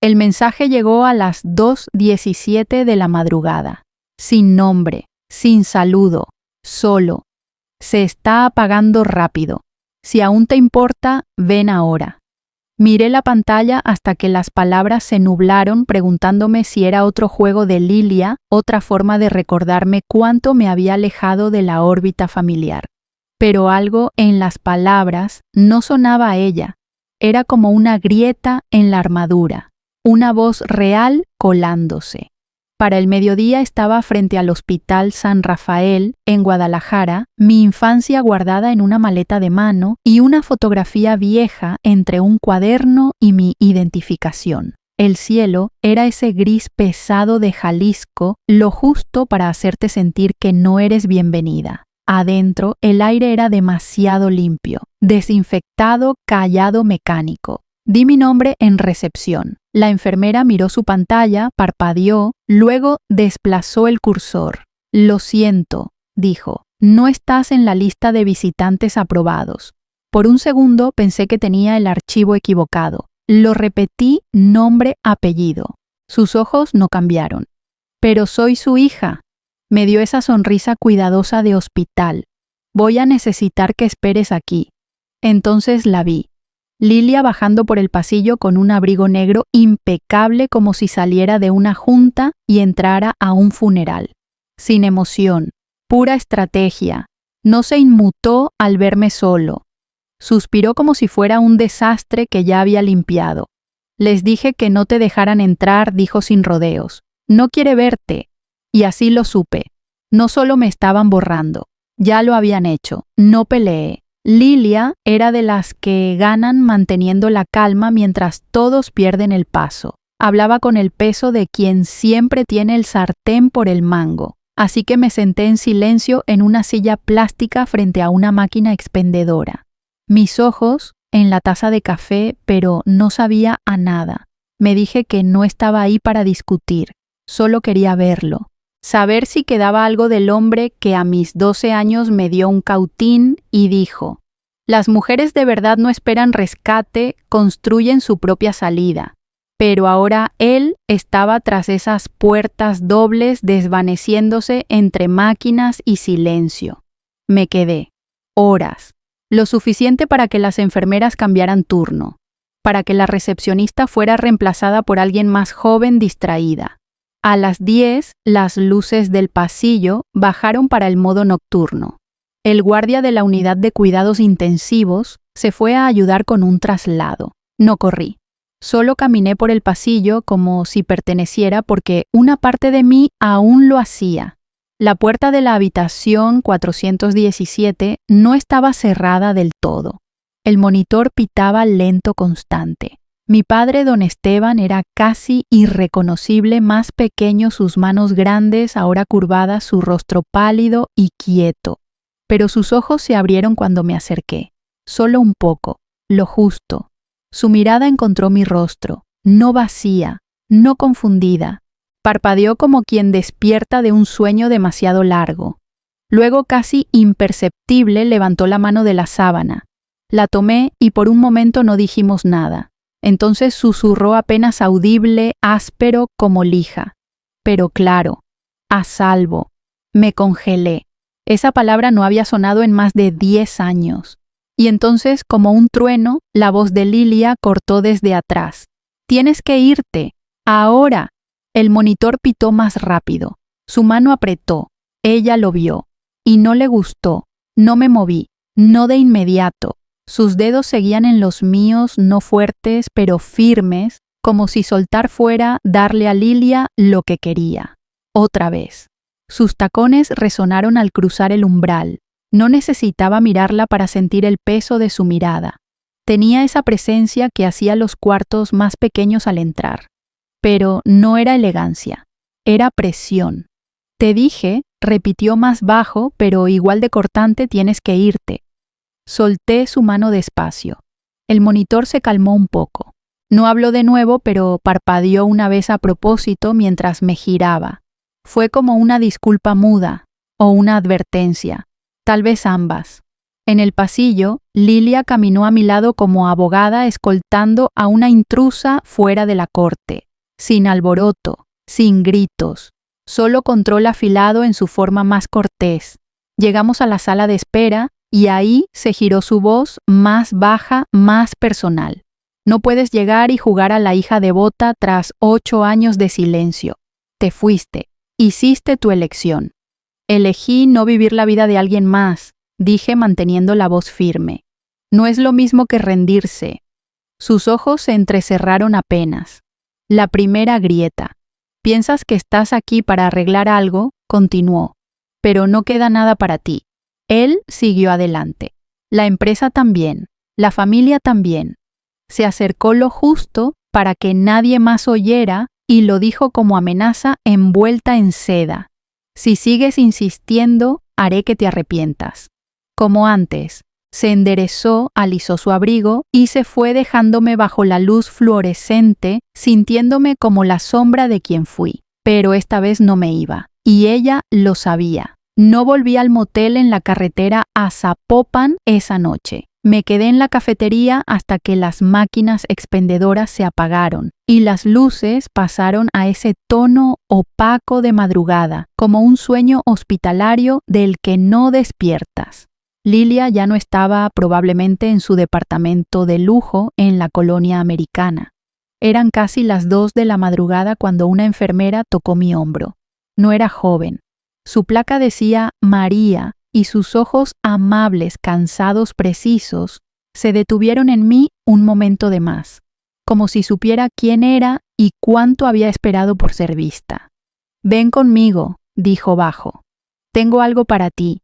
El mensaje llegó a las 2:17 de la madrugada. Sin nombre, sin saludo, solo. Se está apagando rápido. Si aún te importa, ven ahora. Miré la pantalla hasta que las palabras se nublaron preguntándome si era otro juego de Lilia, otra forma de recordarme cuánto me había alejado de la órbita familiar. Pero algo en las palabras no sonaba a ella. Era como una grieta en la armadura, una voz real colándose. Para el mediodía estaba frente al Hospital San Rafael, en Guadalajara, mi infancia guardada en una maleta de mano y una fotografía vieja entre un cuaderno y mi identificación. El cielo era ese gris pesado de Jalisco, lo justo para hacerte sentir que no eres bienvenida. Adentro, el aire era demasiado limpio, desinfectado, callado mecánico. Di mi nombre en recepción. La enfermera miró su pantalla, parpadeó, luego desplazó el cursor. Lo siento, dijo, no estás en la lista de visitantes aprobados. Por un segundo pensé que tenía el archivo equivocado. Lo repetí nombre, apellido. Sus ojos no cambiaron. Pero soy su hija. Me dio esa sonrisa cuidadosa de hospital. Voy a necesitar que esperes aquí. Entonces la vi. Lilia bajando por el pasillo con un abrigo negro impecable como si saliera de una junta y entrara a un funeral. Sin emoción, pura estrategia. No se inmutó al verme solo. Suspiró como si fuera un desastre que ya había limpiado. Les dije que no te dejaran entrar, dijo sin rodeos. No quiere verte. Y así lo supe. No solo me estaban borrando. Ya lo habían hecho. No peleé. Lilia era de las que ganan manteniendo la calma mientras todos pierden el paso. Hablaba con el peso de quien siempre tiene el sartén por el mango, así que me senté en silencio en una silla plástica frente a una máquina expendedora. Mis ojos en la taza de café, pero no sabía a nada. Me dije que no estaba ahí para discutir, solo quería verlo. Saber si quedaba algo del hombre que a mis 12 años me dio un cautín y dijo: las mujeres de verdad no esperan rescate, construyen su propia salida. Pero ahora él estaba tras esas puertas dobles desvaneciéndose entre máquinas y silencio. Me quedé. Horas. Lo suficiente para que las enfermeras cambiaran turno, para que la recepcionista fuera reemplazada por alguien más joven distraída. A las 10, las luces del pasillo bajaron para el modo nocturno. El guardia de la unidad de cuidados intensivos se fue a ayudar con un traslado. No corrí. Solo caminé por el pasillo como si perteneciera porque una parte de mí aún lo hacía. La puerta de la habitación 417 no estaba cerrada del todo. El monitor pitaba lento constante. Mi padre, don Esteban, era casi irreconocible, más pequeño, sus manos grandes, ahora curvadas, su rostro pálido y quieto. Pero sus ojos se abrieron cuando me acerqué. Solo un poco, lo justo. Su mirada encontró mi rostro, no vacía, no confundida. Parpadeó como quien despierta de un sueño demasiado largo. Luego, casi imperceptible, levantó la mano de la sábana. La tomé y por un momento no dijimos nada. Entonces susurró apenas audible, áspero como lija. Pero claro, a salvo. Me congelé. Esa palabra no había sonado en más de 10 años. Y entonces, como un trueno, la voz de Lilia cortó desde atrás. «Tienes que irte. Ahora». El monitor pitó más rápido. Su mano apretó. Ella lo vio. Y no le gustó. No me moví. No de inmediato. Sus dedos seguían en los míos, no fuertes, pero firmes, como si soltar fuera darle a Lilia lo que quería. Otra vez. Sus tacones resonaron al cruzar el umbral. No necesitaba mirarla para sentir el peso de su mirada. Tenía esa presencia que hacía los cuartos más pequeños al entrar. Pero no era elegancia, era presión. Te dije, repitió más bajo, pero igual de cortante, tienes que irte. Solté su mano despacio. El monitor se calmó un poco. No habló de nuevo, pero parpadeó una vez a propósito mientras me giraba. Fue como una disculpa muda o una advertencia, tal vez ambas. En el pasillo, Lilia caminó a mi lado como abogada escoltando a una intrusa fuera de la corte, sin alboroto, sin gritos, solo control afilado en su forma más cortés. Llegamos a la sala de espera y ahí se giró su voz más baja, más personal. No puedes llegar y jugar a la hija devota tras 8 años de silencio. Te fuiste, hiciste tu elección. Elegí no vivir la vida de alguien más, dije manteniendo la voz firme. No es lo mismo que rendirse. Sus ojos se entrecerraron apenas. La primera grieta. Piensas que estás aquí para arreglar algo, continuó, pero no queda nada para ti. Él siguió adelante. La empresa también, la familia también. Se acercó lo justo para que nadie más oyera y lo dijo como amenaza envuelta en seda. Si sigues insistiendo, haré que te arrepientas. Como antes, se enderezó, alisó su abrigo y se fue dejándome bajo la luz fluorescente, sintiéndome como la sombra de quien fui. Pero esta vez no me iba, y ella lo sabía. No volví al motel en la carretera a Zapopan esa noche. Me quedé en la cafetería hasta que las máquinas expendedoras se apagaron y las luces pasaron a ese tono opaco de madrugada, como un sueño hospitalario del que no despiertas. Lilia ya no estaba probablemente en su departamento de lujo en la colonia americana. Eran casi las 2 de la madrugada cuando una enfermera tocó mi hombro. No era joven. Su placa decía María y sus ojos amables, cansados, precisos, se detuvieron en mí un momento de más, como si supiera quién era y cuánto había esperado por ser vista. «Ven conmigo», dijo bajo. «Tengo algo para ti».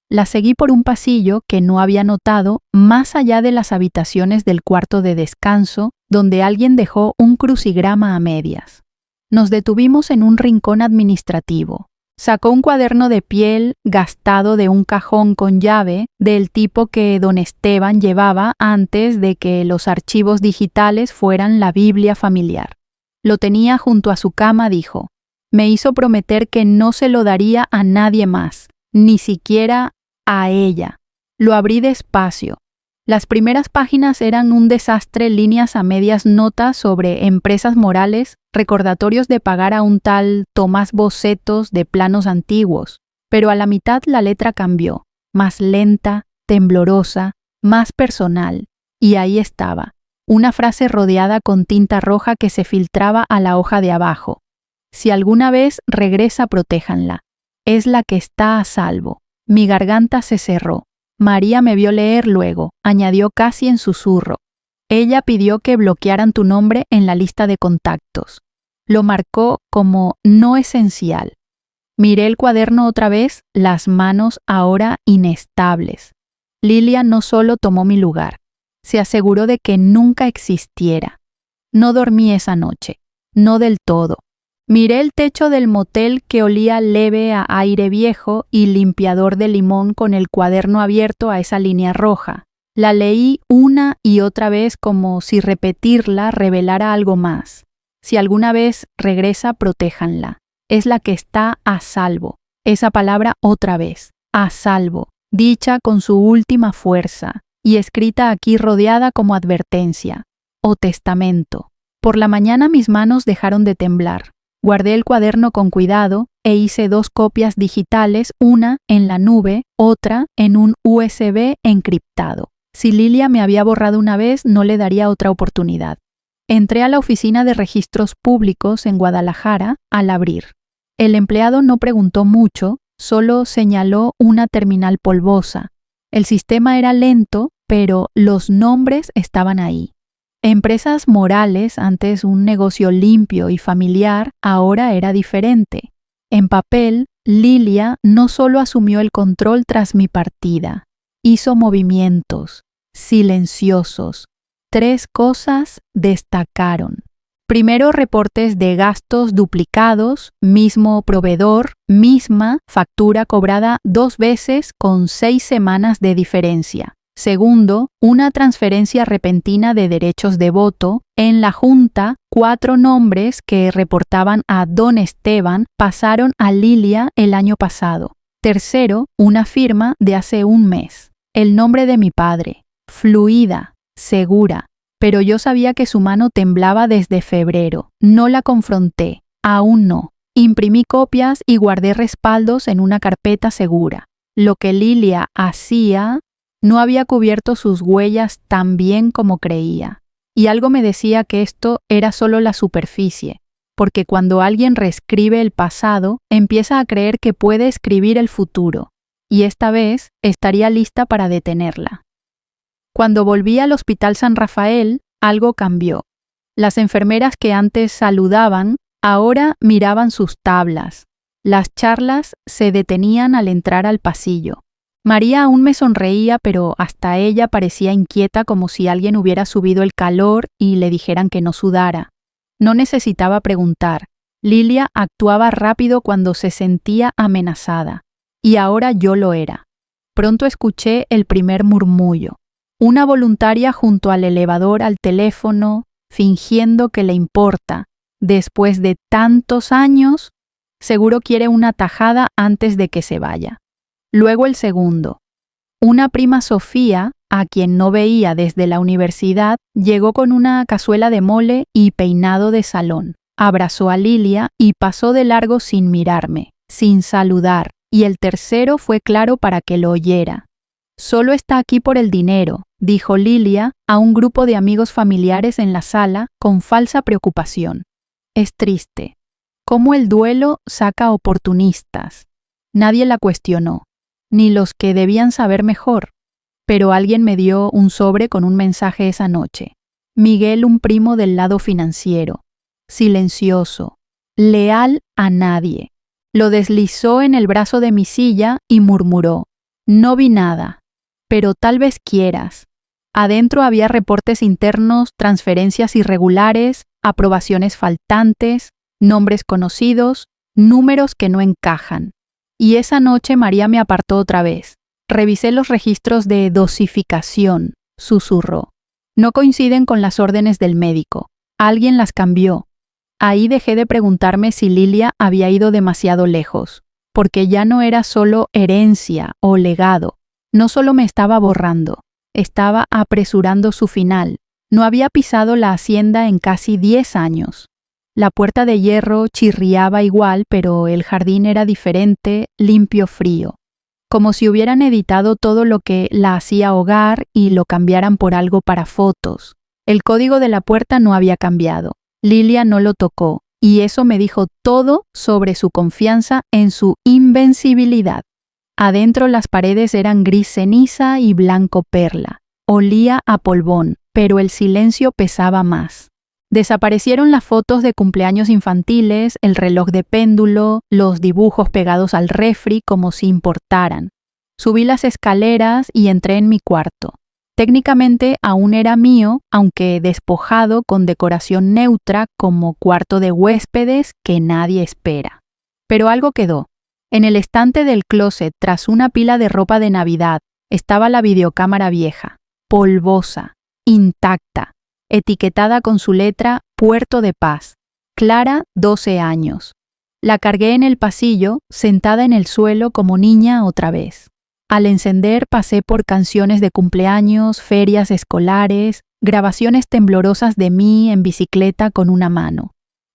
La seguí por un pasillo que no había notado más allá de las habitaciones del cuarto de descanso, donde alguien dejó un crucigrama a medias. Nos detuvimos en un rincón administrativo. Sacó un cuaderno de piel gastado de un cajón con llave del tipo que don Esteban llevaba antes de que los archivos digitales fueran la Biblia familiar. Lo tenía junto a su cama, dijo. Me hizo prometer que no se lo daría a nadie más, ni siquiera a ella. Lo abrí despacio. Las primeras páginas eran un desastre, líneas a medias, notas sobre empresas morales, recordatorios de pagar a un tal Tomás bocetos de planos antiguos. Pero a la mitad la letra cambió, más lenta, temblorosa, más personal. Y ahí estaba, una frase rodeada con tinta roja que se filtraba a la hoja de abajo. Si alguna vez regresa, protéjanla. Es la que está a salvo. Mi garganta se cerró. María me vio leer luego, añadió casi en susurro. Ella pidió que bloquearan tu nombre en la lista de contactos. Lo marcó como no esencial. Miré el cuaderno otra vez, las manos ahora inestables. Lilia no solo tomó mi lugar, se aseguró de que nunca existiera. No dormí esa noche, no del todo. Miré el techo del motel que olía leve a aire viejo y limpiador de limón con el cuaderno abierto a esa línea roja. La leí una y otra vez como si repetirla revelara algo más. Si alguna vez regresa, protéjanla. Es la que está a salvo. Esa palabra otra vez, a salvo, dicha con su última fuerza y escrita aquí rodeada como advertencia o testamento. Por la mañana mis manos dejaron de temblar. Guardé el cuaderno con cuidado e hice 2 copias digitales, una en la nube, otra en un USB encriptado. Si Lilia me había borrado una vez, no le daría otra oportunidad. Entré a la oficina de registros públicos en Guadalajara al abrir. El empleado no preguntó mucho, solo señaló una terminal polvosa. El sistema era lento, pero los nombres estaban ahí. Empresas morales, antes un negocio limpio y familiar, ahora era diferente. En papel, Lilia no solo asumió el control tras mi partida, hizo movimientos, silenciosos. 3 cosas destacaron. Primero, reportes de gastos duplicados, mismo proveedor, misma factura cobrada 2 veces con 6 semanas de diferencia. Segundo, una transferencia repentina de derechos de voto. En la Junta, 4 nombres que reportaban a don Esteban pasaron a Lilia el año pasado. Tercero, una firma de hace un mes. el nombre de mi padre, fluida, segura, pero yo sabía que su mano temblaba desde febrero. No la confronté, aún no. Imprimí copias y guardé respaldos en una carpeta segura. Lo que Lilia hacía no había cubierto sus huellas tan bien como creía. Y algo me decía que esto era solo la superficie, porque cuando alguien reescribe el pasado, empieza a creer que puede escribir el futuro, y esta vez estaría lista para detenerla. Cuando volví al Hospital San Rafael, algo cambió. Las enfermeras que antes saludaban, ahora miraban sus tablas. Las charlas se detenían al entrar al pasillo. María aún me sonreía, pero hasta ella parecía inquieta, como si alguien hubiera subido el calor y le dijeran que no sudara. No necesitaba preguntar. Lilia actuaba rápido cuando se sentía amenazada, y ahora yo lo era. Pronto escuché el primer murmullo. Una voluntaria junto al elevador al teléfono, fingiendo que le importa. Después de tantos años, seguro quiere una tajada antes de que se vaya. Luego el segundo. Una prima Sofía, a quien no veía desde la universidad, llegó con una cazuela de mole y peinado de salón. Abrazó a Lilia y pasó de largo sin mirarme, sin saludar, y el tercero fue claro para que lo oyera. Solo está aquí por el dinero, dijo Lilia a un grupo de amigos familiares en la sala con falsa preocupación. Es triste. Cómo el duelo saca oportunistas. Nadie la cuestionó, ni los que debían saber mejor. Pero alguien me dio un sobre con un mensaje esa noche. Miguel, un primo del lado financiero. Silencioso. Leal a nadie. Lo deslizó en el brazo de mi silla y murmuró. No vi nada, pero tal vez quieras. Adentro había reportes internos, transferencias irregulares, aprobaciones faltantes, nombres conocidos, números que no encajan. Y esa noche María me apartó otra vez. Revisé los registros de dosificación, susurró. No coinciden con las órdenes del médico. Alguien las cambió. Ahí dejé de preguntarme si Lilia había ido demasiado lejos, porque ya no era solo herencia o legado. No solo me estaba borrando, estaba apresurando su final. No había pisado la hacienda en casi 10 años. La puerta de hierro chirriaba igual, pero el jardín era diferente, limpio, frío. Como si hubieran editado todo lo que la hacía hogar y lo cambiaran por algo para fotos. El código de la puerta no había cambiado. Lilia no lo tocó, y eso me dijo todo sobre su confianza en su invencibilidad. Adentro las paredes eran gris ceniza y blanco perla. Olía a polvón, pero el silencio pesaba más. Desaparecieron las fotos de cumpleaños infantiles, el reloj de péndulo, los dibujos pegados al refri como si importaran. Subí las escaleras y entré en mi cuarto. Técnicamente aún era mío, aunque despojado con decoración neutra como cuarto de huéspedes que nadie espera. Pero algo quedó. En el estante del closet, tras una pila de ropa de Navidad, estaba la videocámara vieja, polvosa, intacta, etiquetada con su letra Puerto de Paz, Clara, 12 años. La cargué en el pasillo, sentada en el suelo como niña otra vez. Al encender pasé por canciones de cumpleaños, ferias escolares, grabaciones temblorosas de mí en bicicleta con una mano.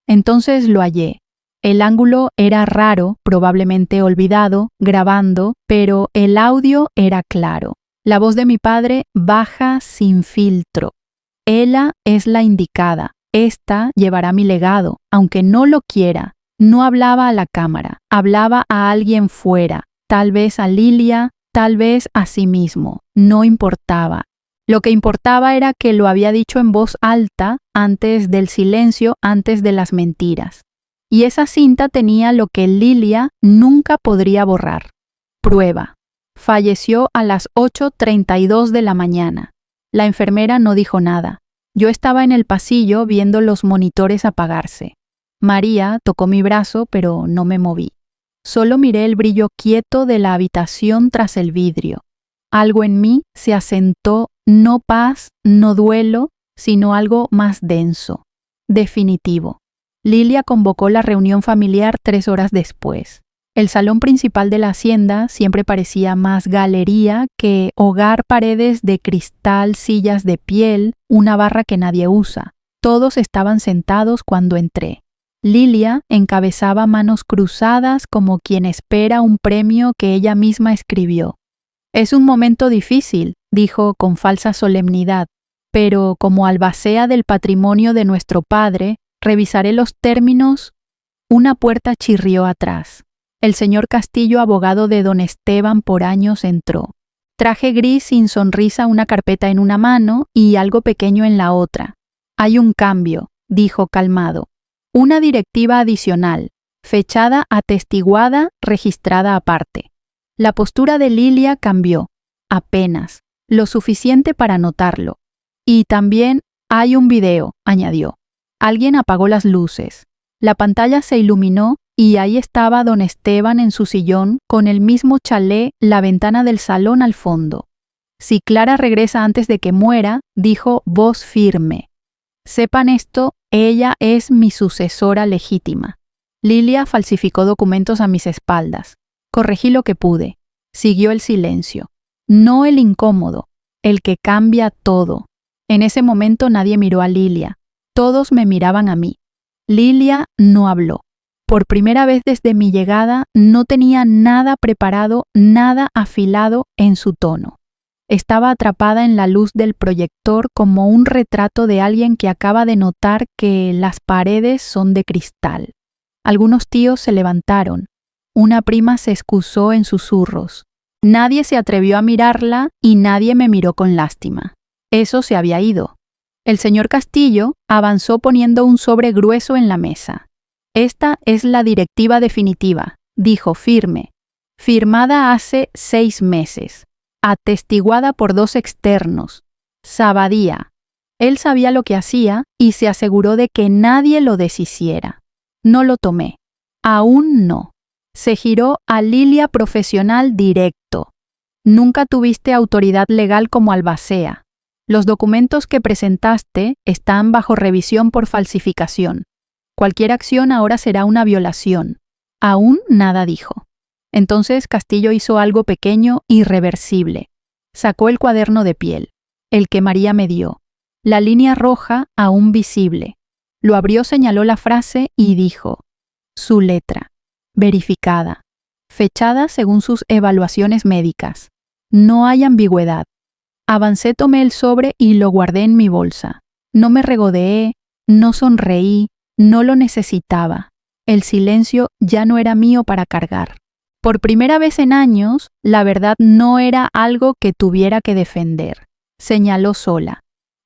Entonces lo hallé. El ángulo era raro, probablemente olvidado, grabando, pero el audio era claro. La voz de mi padre baja sin filtro. Ella es la indicada. Esta llevará mi legado, aunque no lo quiera. No hablaba a la cámara, hablaba a alguien fuera, tal vez a Lilia, tal vez a sí mismo. No importaba. Lo que importaba era que lo había dicho en voz alta, antes del silencio, antes de las mentiras. Y esa cinta tenía lo que Lilia nunca podría borrar. Prueba. Falleció a las 8:32 de la mañana. La enfermera no dijo nada. Yo estaba en el pasillo viendo los monitores apagarse. María tocó mi brazo, pero no me moví. Solo miré el brillo quieto de la habitación tras el vidrio. Algo en mí se asentó, no paz, no duelo, sino algo más denso, definitivo. Lilia convocó la reunión familiar 3 horas después. El salón principal de la hacienda siempre parecía más galería que hogar, paredes de cristal, sillas de piel, una barra que nadie usa. Todos estaban sentados cuando entré. Lilia encabezaba manos cruzadas como quien espera un premio que ella misma escribió. «Es un momento difícil», dijo con falsa solemnidad, «pero como albacea del patrimonio de nuestro padre, revisaré los términos». Una puerta chirrió atrás. El señor Castillo, abogado de don Esteban por años, entró. Traje gris sin sonrisa, una carpeta en una mano y algo pequeño en la otra. «Hay un cambio», dijo calmado. «Una directiva adicional, fechada, atestiguada, registrada aparte». La postura de Lilia cambió, apenas, lo suficiente para notarlo. «Y también hay un video», añadió. Alguien apagó las luces. La pantalla se iluminó y ahí estaba don Esteban en su sillón con el mismo chalé, la ventana del salón al fondo. «Si Clara regresa antes de que muera», dijo voz firme. «Sepan esto, ella es mi sucesora legítima». Lilia falsificó documentos a mis espaldas. Corregí lo que pude. Siguió el silencio. No el incómodo, el que cambia todo. En ese momento nadie miró a Lilia. Todos me miraban a mí. Lilia no habló. Por primera vez desde mi llegada no tenía nada preparado, nada afilado en su tono. Estaba atrapada en la luz del proyector como un retrato de alguien que acaba de notar que las paredes son de cristal. Algunos tíos se levantaron. Una prima se excusó en susurros. Nadie se atrevió a mirarla y nadie me miró con lástima. Eso se había ido. El señor Castillo avanzó poniendo un sobre grueso en la mesa. «Esta es la directiva definitiva», dijo firme, «firmada hace 6 meses, atestiguada por 2 externos. Sabadía». Él sabía lo que hacía y se aseguró de que nadie lo deshiciera. No lo tomé. Aún no. Se giró a Lilia profesional directo. «Nunca tuviste autoridad legal como albacea. Los documentos que presentaste están bajo revisión por falsificación. Cualquier acción ahora será una violación». Aún nada dijo. Entonces Castillo hizo algo pequeño, irreversible. Sacó el cuaderno de piel, el que María me dio. La línea roja aún visible. Lo abrió, señaló la frase y dijo: «Su letra. Verificada. Fechada según sus evaluaciones médicas. No hay ambigüedad». Avancé, tomé el sobre y lo guardé en mi bolsa. No me regodeé, no sonreí, no lo necesitaba. El silencio ya no era mío para cargar. Por primera vez en años, la verdad no era algo que tuviera que defender. Señaló sola.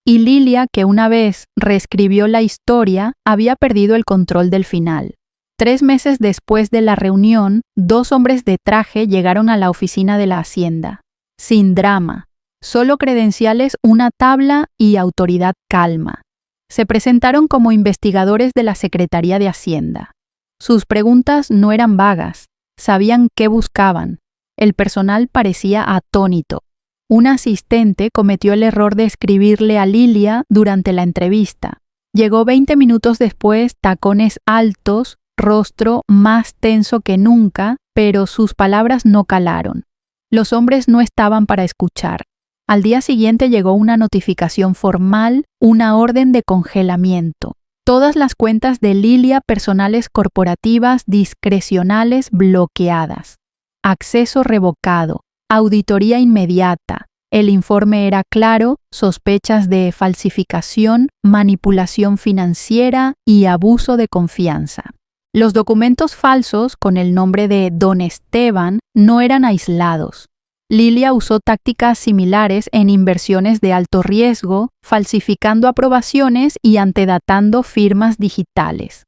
Y Lilia, que una vez reescribió la historia, había perdido el control del final. 3 meses después de la reunión, 2 hombres de traje llegaron a la oficina de la hacienda. Sin drama. Solo credenciales, una tabla y autoridad calma. Se presentaron como investigadores de la Secretaría de Hacienda. Sus preguntas no eran vagas, sabían qué buscaban. El personal parecía atónito. Un asistente cometió el error de escribirle a Lilia durante la entrevista. Llegó 20 minutos después, tacones altos, rostro más tenso que nunca, pero sus palabras no calaron. Los hombres no estaban para escuchar. Al día siguiente llegó una notificación formal, una orden de congelamiento. Todas las cuentas de Lilia, personales, corporativas, discrecionales, bloqueadas. Acceso revocado. Auditoría inmediata. El informe era claro: sospechas de falsificación, manipulación financiera y abuso de confianza. Los documentos falsos con el nombre de don Esteban no eran aislados. Lilia usó tácticas similares en inversiones de alto riesgo, falsificando aprobaciones y antedatando firmas digitales.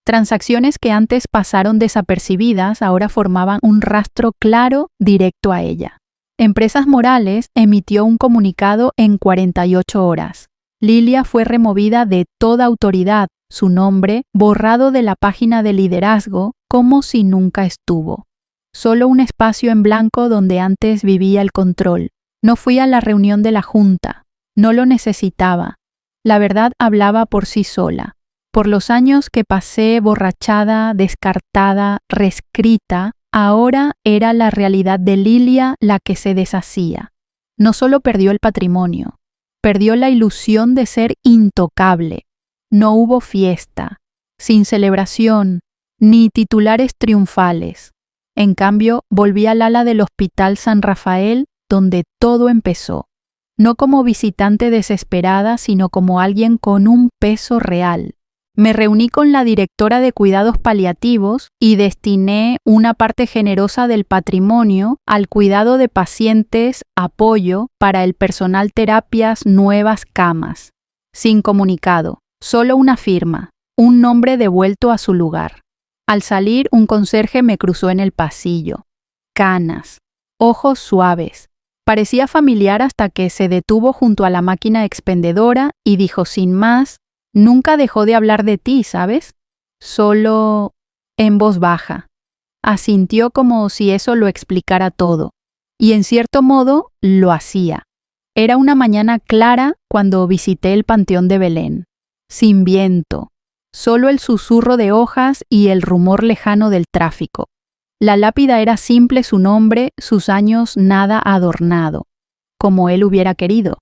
Transacciones que antes pasaron desapercibidas ahora formaban un rastro claro directo a ella. Empresas Morales emitió un comunicado en 48 horas. Lilia fue removida de toda autoridad, su nombre borrado de la página de liderazgo como si nunca estuvo. Solo un espacio en blanco donde antes vivía el control. No fui a la reunión de la junta. No lo necesitaba. La verdad hablaba por sí sola. Por los años que pasé borrachada, descartada, reescrita, Ahora era la realidad de Lilia la que se deshacía. No solo perdió el patrimonio, perdió la ilusión de ser intocable. No hubo fiesta, sin celebración, ni titulares triunfales. En cambio, volví al ala del Hospital San Rafael, donde todo empezó. No como visitante desesperada, sino como alguien con un peso real. Me reuní con la directora de cuidados paliativos y destiné una parte generosa del patrimonio al cuidado de pacientes, apoyo para el personal, terapias, nuevas camas. Sin comunicado, solo una firma, un nombre devuelto a su lugar. Al salir, un conserje me cruzó en el pasillo. Canas, ojos suaves. Parecía familiar hasta que se detuvo junto a la máquina expendedora y dijo sin más: nunca dejó de hablar de ti, ¿sabes? Solo en voz baja. Asintió como si eso lo explicara todo. Y en cierto modo lo hacía. Era una mañana clara cuando visité el Panteón de Belén. Sin viento. Solo el susurro de hojas y el rumor lejano del tráfico. La lápida era simple, su nombre, sus años nada adornado. Como él hubiera querido.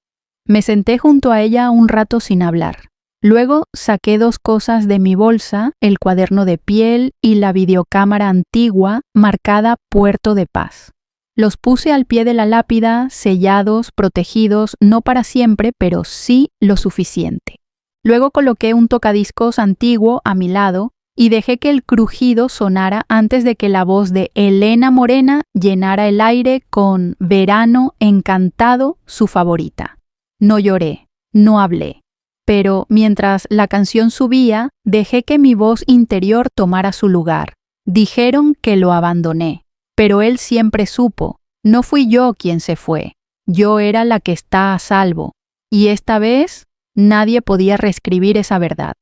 Me senté junto a ella un rato sin hablar. Luego saqué 2 cosas de mi bolsa, el cuaderno de piel y la videocámara antigua marcada Puerto de Paz. Los puse al pie de la lápida, sellados, protegidos, no para siempre, pero sí lo suficiente. Luego coloqué un tocadiscos antiguo a mi lado y dejé que el crujido sonara antes de que la voz de Elena Morena llenara el aire con Verano Encantado, su favorita. No lloré, no hablé. Pero mientras la canción subía, dejé que mi voz interior tomara su lugar. Dijeron que lo abandoné, pero él siempre supo. No fui yo quien se fue. Yo era la que está a salvo. Y esta vez nadie podía reescribir esa verdad.